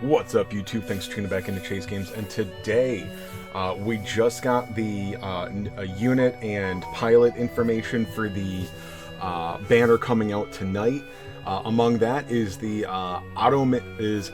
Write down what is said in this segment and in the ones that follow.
What's up, YouTube? Thanks for tuning back into Chase Games. And today, we just got the unit and pilot information for the banner coming out tonight. Among that is the Automitus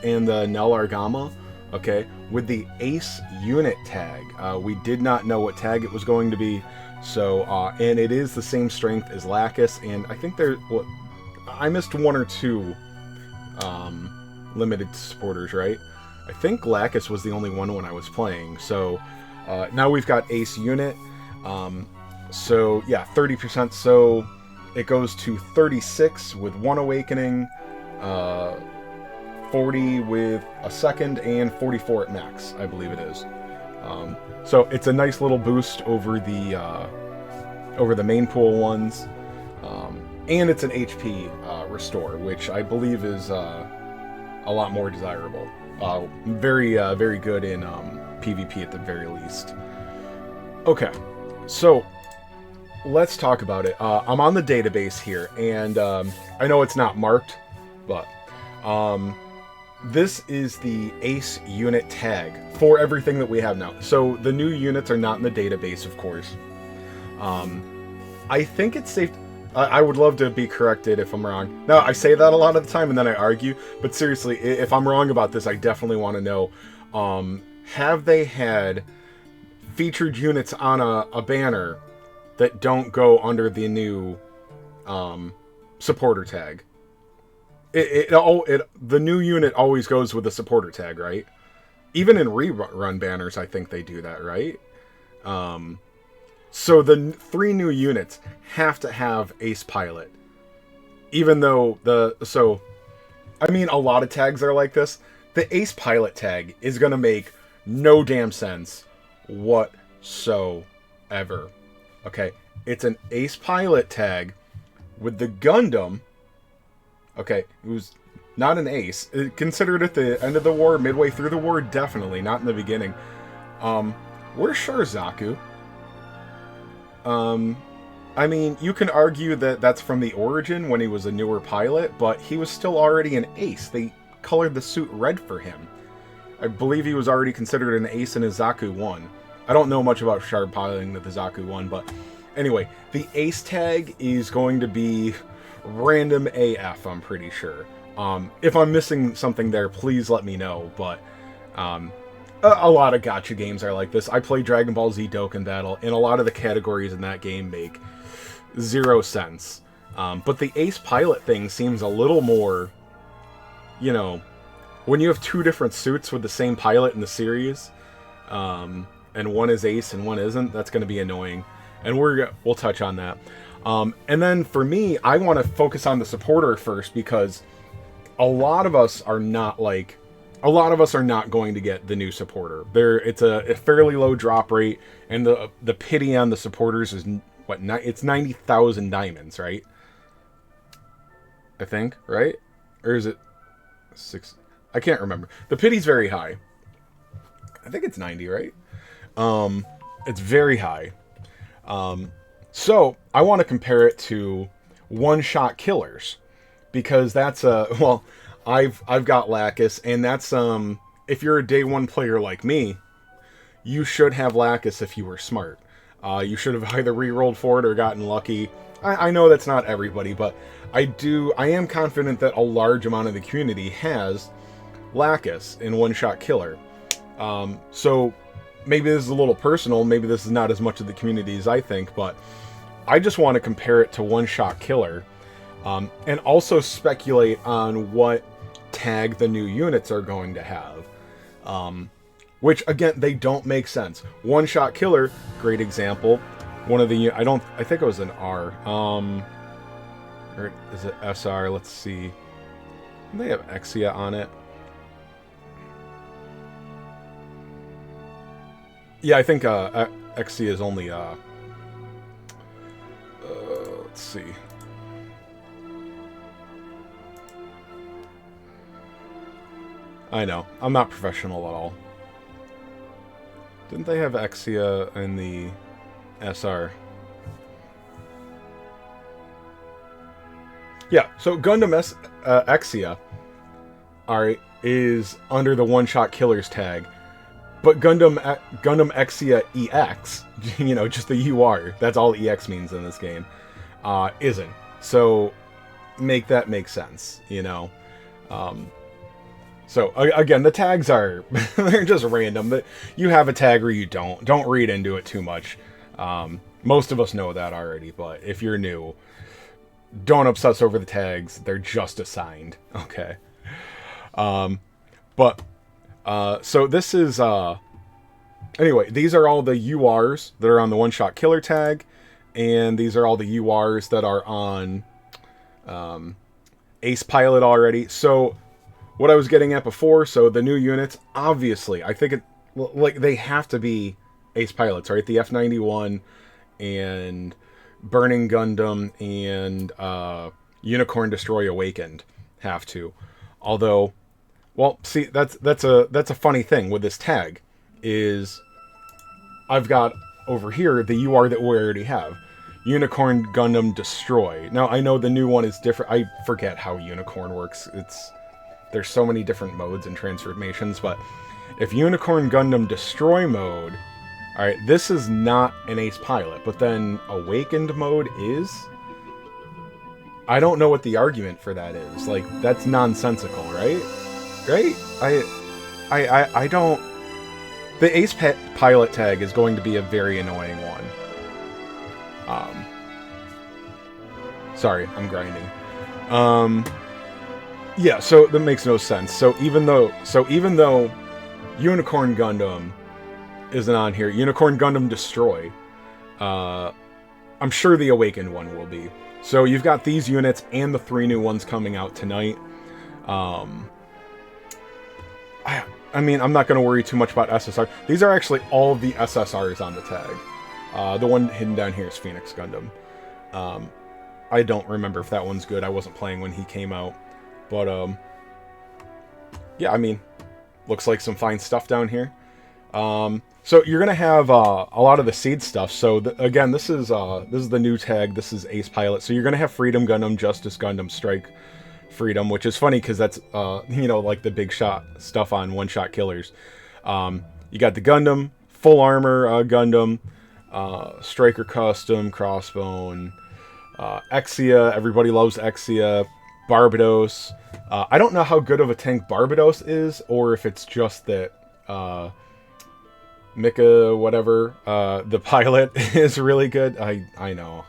and the Nel Argama. Okay, with the Ace unit tag. We did not know what tag it was going to be, so and it is the same strength as Lacus, and I think I missed one or two limited supporters, right? I think Lacus was the only one when I was playing. So now we've got Ace unit. So yeah, 30%. So it goes to 36 with one awakening, 40 with a second, and 44 at max, I believe it is. So it's a nice little boost over the main pool ones, and it's an HP restore, which I believe is a lot more desirable. Very good in PvP at the very least. Okay, so let's talk about it. I'm on the database here, and I know it's not marked, but this is the Ace unit tag for everything that we have now. So the new units are not in the database, of course. I think it's safe. I would love to be corrected if I'm wrong. Now, I say that a lot of the time and then I argue, but seriously, if I'm wrong about this, I definitely want to know, have they had featured units on a banner that don't go under the new supporter tag? The new unit always goes with the supporter tag, right? Even in rerun banners, I think they do that, right? So the 3 new units have to have Ace Pilot. Even though I mean, a lot of tags are like this. The Ace Pilot tag is going to make no damn sense whatsoever. Okay, it's an Ace Pilot tag with the Gundam. Okay, it was not an ace. Considered at the end of the war, midway through the war, definitely, not in the beginning. Where's Zaku? I mean, you can argue that that's from the origin when he was a newer pilot, but he was still already an ace. They colored the suit red for him. I believe he was already considered an ace in his Zaku 1. I don't know much about Shard piloting the Zaku 1, but anyway, the ace tag is going to be random AF, I'm pretty sure. If I'm missing something there, please let me know, but a lot of gacha games are like this. I play Dragon Ball Z Dokkan Battle, and a lot of the categories in that game make 0 sense. But the Ace Pilot thing seems a little more, you know, when you have 2 different suits with the same pilot in the series, and one is Ace and one isn't, that's going to be annoying. And we'll touch on that. And then for me, I want to focus on the supporter first, because a lot of us are not going to get the new supporter. It's a fairly low drop rate, and the pity on the supporters is what, it's 90,000 diamonds, right? I think, right? Or is it 6? I can't remember. The pity's very high. I think it's 90, right? It's very high. So I want to compare it to one-shot killers, because that's well, I've got Lacus, and that's if you're a day 1 player like me, you should have Lacus if you were smart. You should have either re-rolled for it or gotten lucky. I know that's not everybody, but I am confident that a large amount of the community has Lacus in one-shot killer. So maybe this is a little personal, maybe this is not as much of the community as I think, but I just want to compare it to one-shot killer, and also speculate on what tag the new units are going to have. Which, again, they don't make sense. One-shot killer, great example. One of the, I think it was an R. Or is it SR? Let's see. They have Exia on it. Yeah, I think Exia is only, let's see. I know, I'm not professional at all. Didn't they have Exia in the SR? Yeah, so Gundam Exia. Alright, is under the one-shot killers tag, but Gundam Exia EX, you know, just the UR, that's all EX means in this game, isn't. So make that make sense, you know. So again, the tags are they're just random. You have a tag or you don't. Don't read into it too much. Most of us know that already, but if you're new, don't obsess over the tags. They're just assigned. Okay. So this is anyway, these are all the URs that are on the one-shot killer tag, and these are all the URs that are on Ace Pilot already. So what I was getting at before, so the new units, obviously, I think they have to be Ace Pilots, right? The F91 and Burning Gundam and Unicorn Destroy Awakened have to. Although, well, see, that's a funny thing with this tag, is I've got over here the UR that we already have. Unicorn Gundam Destroy. Now, I know the new one is different. I forget how Unicorn works. There's so many different modes and transformations, but if Unicorn Gundam Destroy mode, alright, this is not an Ace Pilot, but then Awakened mode is? I don't know what the argument for that is. Like, that's nonsensical, right? Right? I don't... The Ace Pilot tag is going to be a very annoying one. Sorry, I'm grinding. Yeah, so that makes no sense. So even though Unicorn Gundam isn't on here, Unicorn Gundam Destroy, I'm sure the Awakened one will be. So you've got these units and the 3 new ones coming out tonight. I mean, I'm not going to worry too much about SSR. These are actually all of the SSRs on the tag. The one hidden down here is Phoenix Gundam. I don't remember if that one's good. I wasn't playing when he came out. But, yeah, I mean, looks like some fine stuff down here. So you're going to have a lot of the seed stuff. So, again, this is the new tag. This is Ace Pilot. So you're going to have Freedom Gundam, Justice Gundam, Strike Freedom, which is funny because that's, you know, like the big shot stuff on one-shot killers. You got the Gundam, Full Armor Gundam, Striker Custom, Crossbone, Exia, everybody loves Exia, Barbados. I don't know how good of a tank Barbados is, or if it's just that Mika, whatever, the pilot is really good. I know.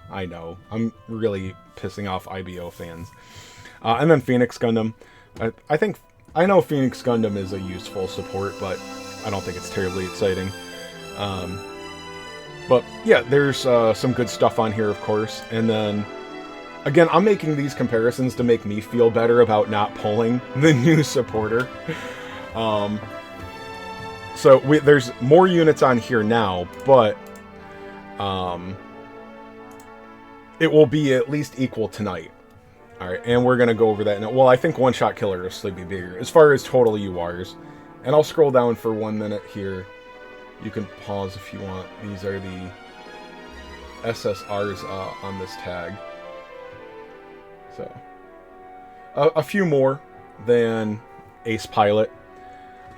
I'm really pissing off IBO fans. And then Phoenix Gundam. I know Phoenix Gundam is a useful support, but I don't think it's terribly exciting. But yeah, there's some good stuff on here, of course. And then, again, I'm making these comparisons to make me feel better about not pulling the new supporter. So there's more units on here now, but it will be at least equal tonight. Alright, and we're going to go over that now. Well, I think One-Shot Killer will still be bigger, as far as total URs. And I'll scroll down for 1 minute here. You can pause if you want. These are the SSRs on this tag. So, a few more than Ace Pilot.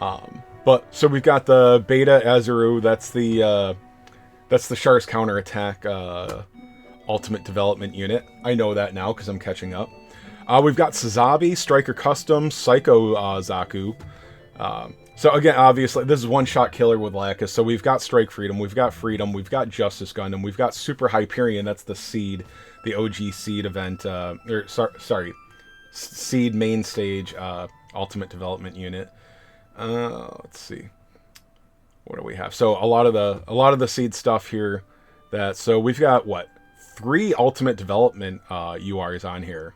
So we've got the Beta Azuru. That's the Char's counterattack ultimate development unit. I know that now because I'm catching up. We've got Sazabi, Striker Custom, Psycho Zaku. So again, obviously, this is One-Shot Killer with Lacus. So we've got Strike Freedom, we've got Justice Gundam, we've got Super Hyperion. That's the Seed, the OG Seed event. Seed main stage ultimate development unit. Let's see. What do we have? So a lot of the Seed stuff here. So we've got what? 3 ultimate development URs on here.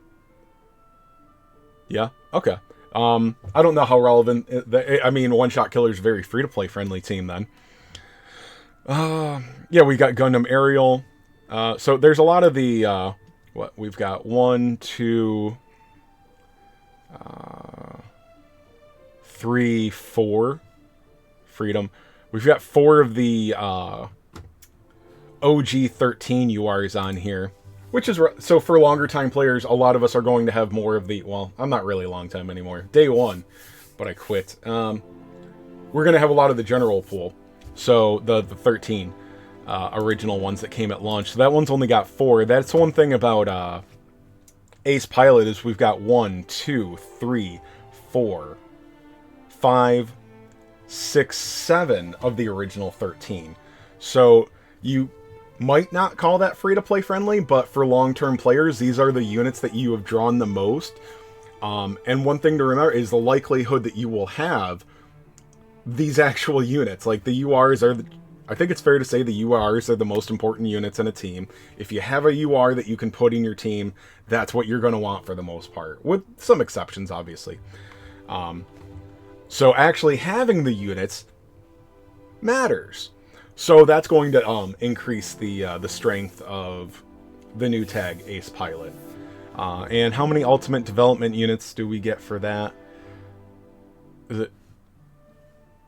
Yeah. Okay. I don't know how relevant. I mean, One-Shot Killer's a very free-to-play friendly team then. Yeah, we got Gundam Aerial. So there's a lot of the what we've got 1, 2, 3, 4 Freedom. We've got 4 of the OG 13 URs on here, which is so for longer time players. A lot of us are going to have more of the. Well, I'm not really a long time anymore. Day 1, but I quit. We're going to have a lot of the general pool. So the 13 original ones that came at launch. So that one's only got 4. That's one thing about Ace Pilot is we've got 1, 2, 3, 4, 5, 6, 7 of the original 13. So you might not call that free-to-play friendly, but for long-term players, these are the units that you have drawn the most. And one thing to remember is the likelihood that you will have these actual units. Like, the URs are... I think it's fair to say the URs are the most important units in a team. If you have a UR that you can put in your team, that's what you're going to want for the most part. With some exceptions, obviously. So actually having the units matters. So that's going to increase the strength of the new tag, Ace Pilot. And how many ultimate development units do we get for that? Is it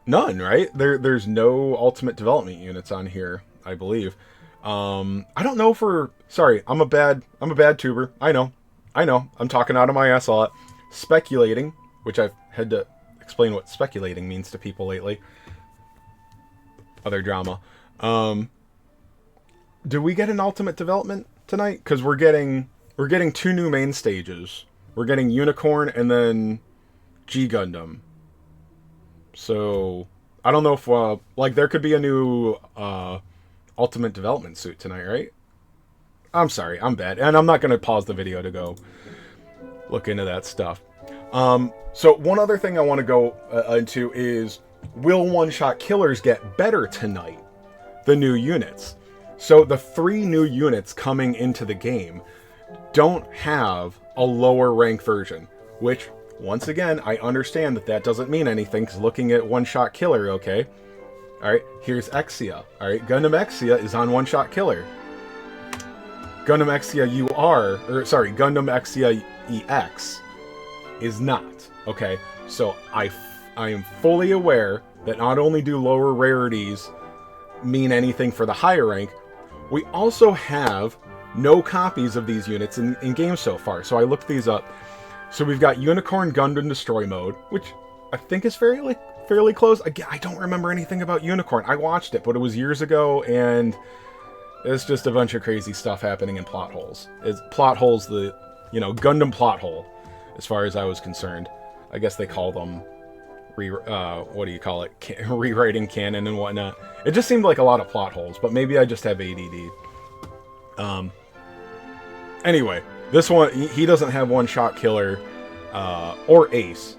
none, right? There's no ultimate development units on here, I believe. I don't know for... Sorry, I'm a bad tuber. I know. I'm talking out of my ass a lot. Speculating, which I've had to explain what speculating means to people lately. Other drama. Do we get an ultimate development tonight? Because we're getting 2 new main stages. We're getting Unicorn and then G Gundam. So I don't know if like there could be a new ultimate development suit tonight, right? I'm sorry, I'm bad, and I'm not going to pause the video to go look into that stuff. So one other thing I want to go into is, will one-shot killers get better tonight? The new units. So the 3 new units coming into the game don't have a lower rank version, which, once again, I understand that doesn't mean anything, because looking at one-shot killer, okay? Alright, here's Exia. Alright, Gundam Exia is on one-shot killer. Gundam Exia Gundam Exia EX is not. Okay, so I am fully aware that not only do lower rarities mean anything for the higher rank, we also have no copies of these units in games so far. So I looked these up. So we've got Unicorn Gundam Destroy Mode, which I think is fairly close. Again, I don't remember anything about Unicorn. I watched it, but it was years ago, and it's just a bunch of crazy stuff happening in plot holes. Plot holes, Gundam plot hole, as far as I was concerned. I guess they call them, rewriting canon and whatnot. It just seemed like a lot of plot holes, but maybe I just have ADD. Anyway, this one, he doesn't have one-shot killer, or ace.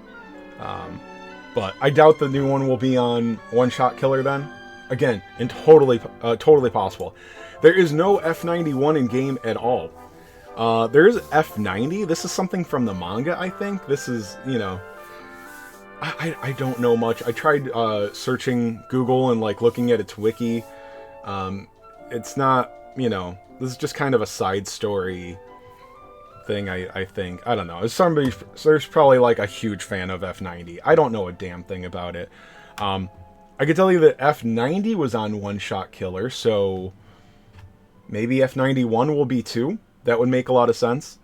But I doubt the new one will be on one-shot killer then. Again, totally possible. There is no F91 in game at all. There is F90. This is something from the manga, I think. This is, I don't know much. I tried searching Google and looking at its wiki. It's not, this is just kind of a side story thing, I think. I don't know. There's probably a huge fan of F90. I don't know a damn thing about it. I can tell you that F90 was on one-shot killer, so maybe F91 will be too. That would make a lot of sense.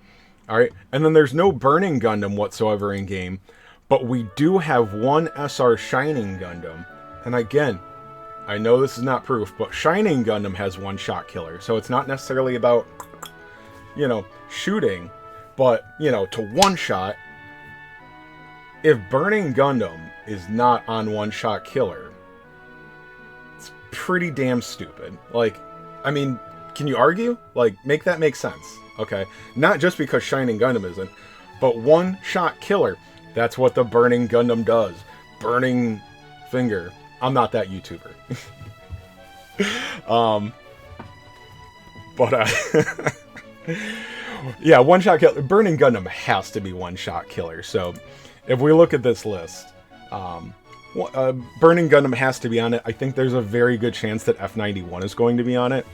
Alright, and then there's no Burning Gundam whatsoever in game, but we do have one SR Shining Gundam. And again, I know this is not proof, but Shining Gundam has one-shot killer, so it's not necessarily about, shooting, but, to one-shot. If Burning Gundam is not on one-shot killer, it's pretty damn stupid. Can you argue? Make that make sense, okay? Not just because Shining Gundam isn't, but one-shot killer. That's what the Burning Gundam does. Burning finger. I'm not that YouTuber. Yeah, one-shot killer. Burning Gundam has to be one-shot killer. So, if we look at this list, Burning Gundam has to be on it. I think there's a very good chance that F91 is going to be on it.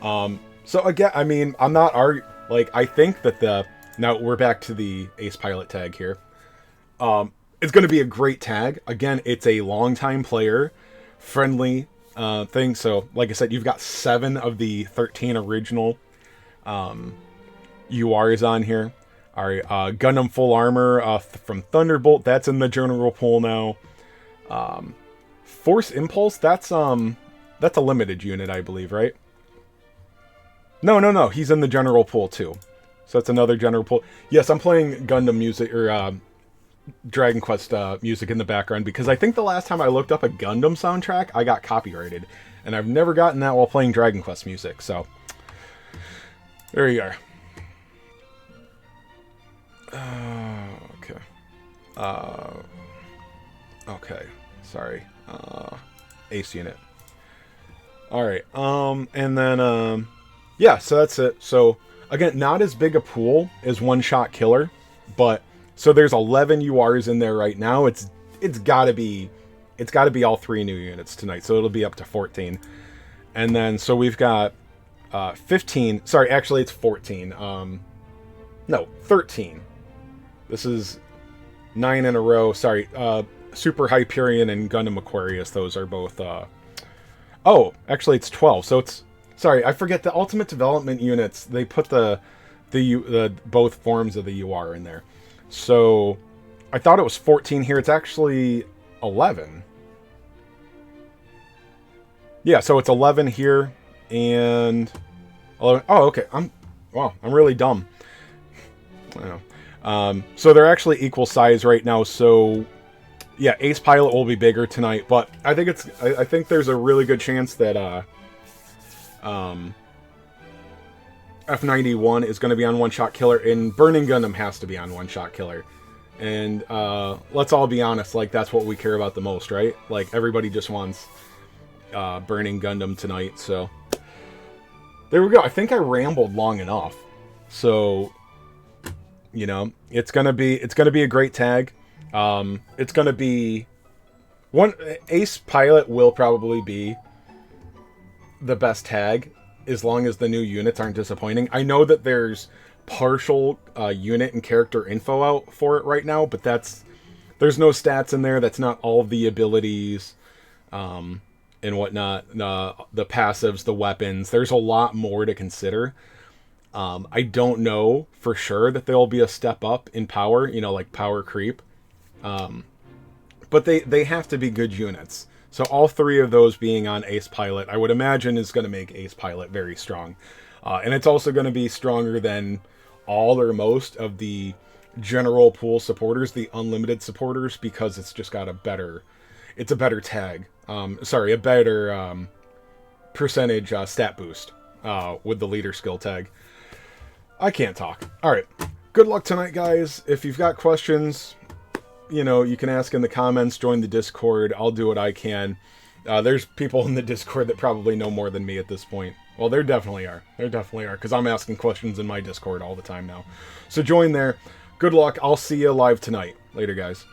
So again, I'm not I think that now we're back to the Ace Pilot tag here. It's going to be a great tag. Again, it's a long-time player friendly thing. So, like I said, you've got 7 of the 13 original URs on here. Alright, Gundam Full Armor from Thunderbolt, that's in the general pool now. Force Impulse, that's a limited unit, I believe, right? No, he's in the general pool too. So that's another general pool. Yes, I'm playing Gundam music, or Dragon Quest music in the background, because I think the last time I looked up a Gundam soundtrack, I got copyrighted. And I've never gotten that while playing Dragon Quest music, so... There you are. Okay. Okay. Sorry. Ace unit. Alright, and then, yeah, so that's it. So, again, not as big a pool as One Shot Killer, but, so there's 11 URs in there right now. It's gotta be all 3 new units tonight, so it'll be up to 14. And then, so we've got, 15, sorry, actually it's 14, no, 13. This is 9 in a row, sorry, Super Hyperion and Gundam Aquarius, those are both, oh, actually it's 12, so it's, sorry, I forget the Ultimate Development units, they put the both forms of the UR in there. So, I thought it was 14 here, it's actually 11. Yeah, so it's 11 here, and 11, oh, okay, I'm really dumb. I know. So they're actually equal size right now, so... Yeah, Ace Pilot will be bigger tonight, but I think there's a really good chance that F91 is going to be on One Shot Killer, and Burning Gundam has to be on One Shot Killer. And let's all be honest, like, that's what we care about the most, right? Like, everybody just wants Burning Gundam tonight, so... There we go. I think I rambled long enough. So, you know, it's gonna be a great tag. It's gonna be Ace Pilot will probably be the best tag as long as the new units aren't disappointing. I know that there's partial unit and character info out for it right now, but there's no stats in there. That's not all of the abilities and whatnot. The passives, the weapons. There's a lot more to consider. I don't know for sure that there'll be a step up in power, you know, like power creep. But they have to be good units. So all 3 of those being on Ace Pilot, I would imagine is going to make Ace Pilot very strong. And it's also going to be stronger than all or most of the general pool supporters, the unlimited supporters, because it's just got a better tag. A better percentage stat boost with the leader skill tag. I can't talk. Alright, good luck tonight, guys. If you've got questions... You know, you can ask in the comments, join the Discord. I'll do what I can. There's people in the Discord that probably know more than me at this point. Well, there definitely are. There definitely are, because I'm asking questions in my Discord all the time now. So join there. Good luck. I'll see you live tonight. Later, guys.